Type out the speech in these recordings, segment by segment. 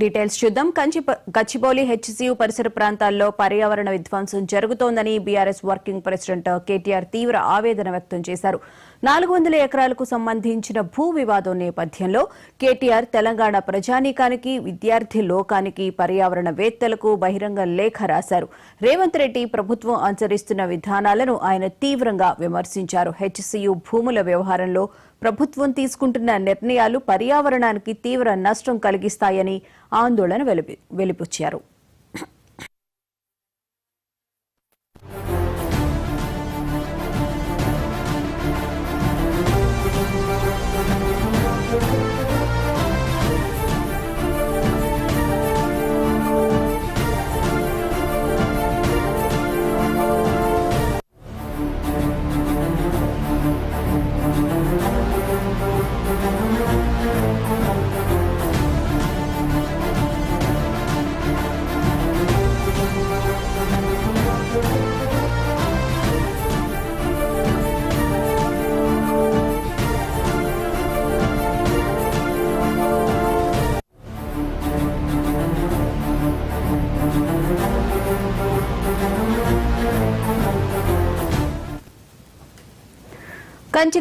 Details చూద్దాం. Gachibowli HCU పరిసర ప్రాంతాల్లో పర్యావరణ విధ్వంసం జరుగుతోందని బీఆర్ఎస్ వర్కింగ్ ప్రెసిడెంట్ కేటీఆర్ తీవ్ర ఆవేదన వ్యక్తం చేశారు. 400 ఎకరాలకు సంబంధించిన భూ వివాదం నేపథ్యంలో కేటీఆర్ తెలంగాణ ప్రజానీకానికి, విద్యార్థి లోకానికి, పర్యావరణవేత్తలకు బహిరంగ లేఖ రాశారు. రేవంత్ రెడ్డి ప్రభుత్వం అనుసరిస్తున్న విధానాలను ఆయన తీవ్రంగా విమర్శించారు. హెచ్సియు భూముల వ్యవహారంలో ప్రభుత్వం తీసుకుంటున్న నిర్ణయాలు పర్యావరణానికి తీవ్ర నష్టం కలిగిస్తాయని ఆందోళన వెలిబుచ్చారు.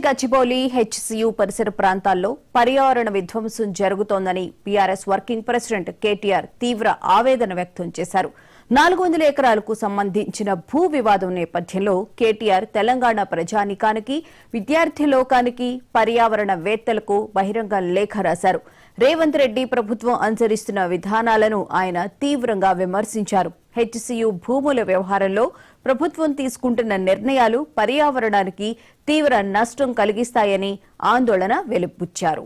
గచ్చిబౌలి హెచ్సియు పరిసర ప్రాంతాల్లో పర్యావరణ విధ్వంసం జరుగుతోందని బీఆర్ఎస్ వర్కింగ్ ప్రెసిడెంట్ కేటీఆర్ తీవ్ర ఆవేదన వ్యక్తం చేశారు. 400 ఎకరాలకు సంబంధించిన భూ వివాదం నేపథ్యంలో కేటీఆర్ తెలంగాణ ప్రజానీకానికి, విద్యార్థి లోకానికి, పర్యావరణవేత్తలకు బహిరంగ లేఖ రాశారు. రేవంత్ రెడ్డి ప్రభుత్వం అనుసరిస్తున్న విధానాలను ఆయన తీవ్రంగా విమర్శించారు. హెచ్సియు భూముల వ్యవహారంలో ప్రభుత్వం తీసుకుంటున్న నిర్ణయాలు పర్యావరణానికి తీవ్ర నష్టం కలిగిస్తాయని ఆందోళన వెలిబుచ్చారు.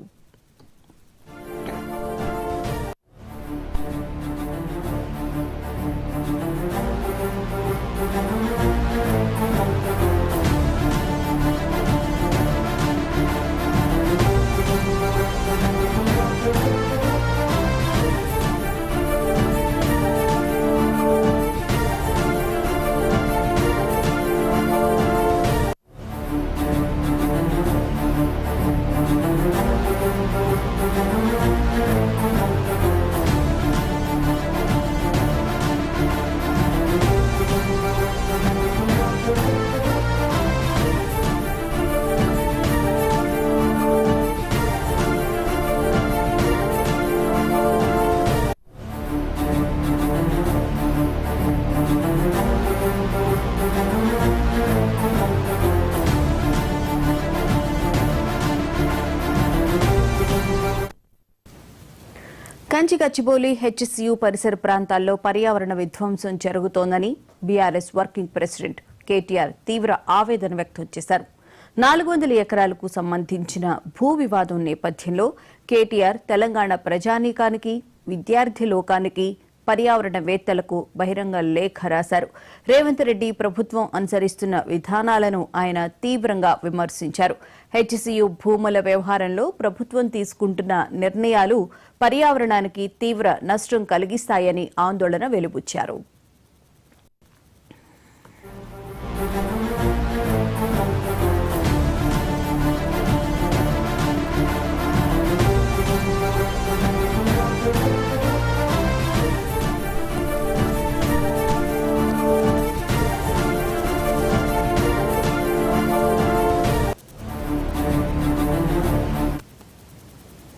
గచ్చిబౌలి హెచ్సియు పరిసర ప్రాంతాల్లో పర్యావరణ విధ్వంసం జరుగుతోందని బీఆర్ఎస్ వర్కింగ్ ప్రెసిడెంట్ కేటీఆర్ తీవ్ర ఆవేదన వ్యక్తం చేశారు. 400 ఎకరాలకు సంబంధించిన భూ వివాదం నేపథ్యంలో కేటీఆర్ తెలంగాణ ప్రజానీకానికి, విద్యార్థి లోకానికి, పర్యావరణవేత్తలకు బహిరంగ లేఖ రాశారు. రేవంత్ రెడ్డి ప్రభుత్వం అనుసరిస్తున్న విధానాలను ఆయన తీవ్రంగా విమర్శించారు. హెచ్సియు భూముల వ్యవహారంలో ప్రభుత్వం తీసుకుంటున్న నిర్ణయాలు పర్యావరణానికి తీవ్ర నష్టం కలిగిస్తాయని ఆందోళన వెలిబుచ్చారు.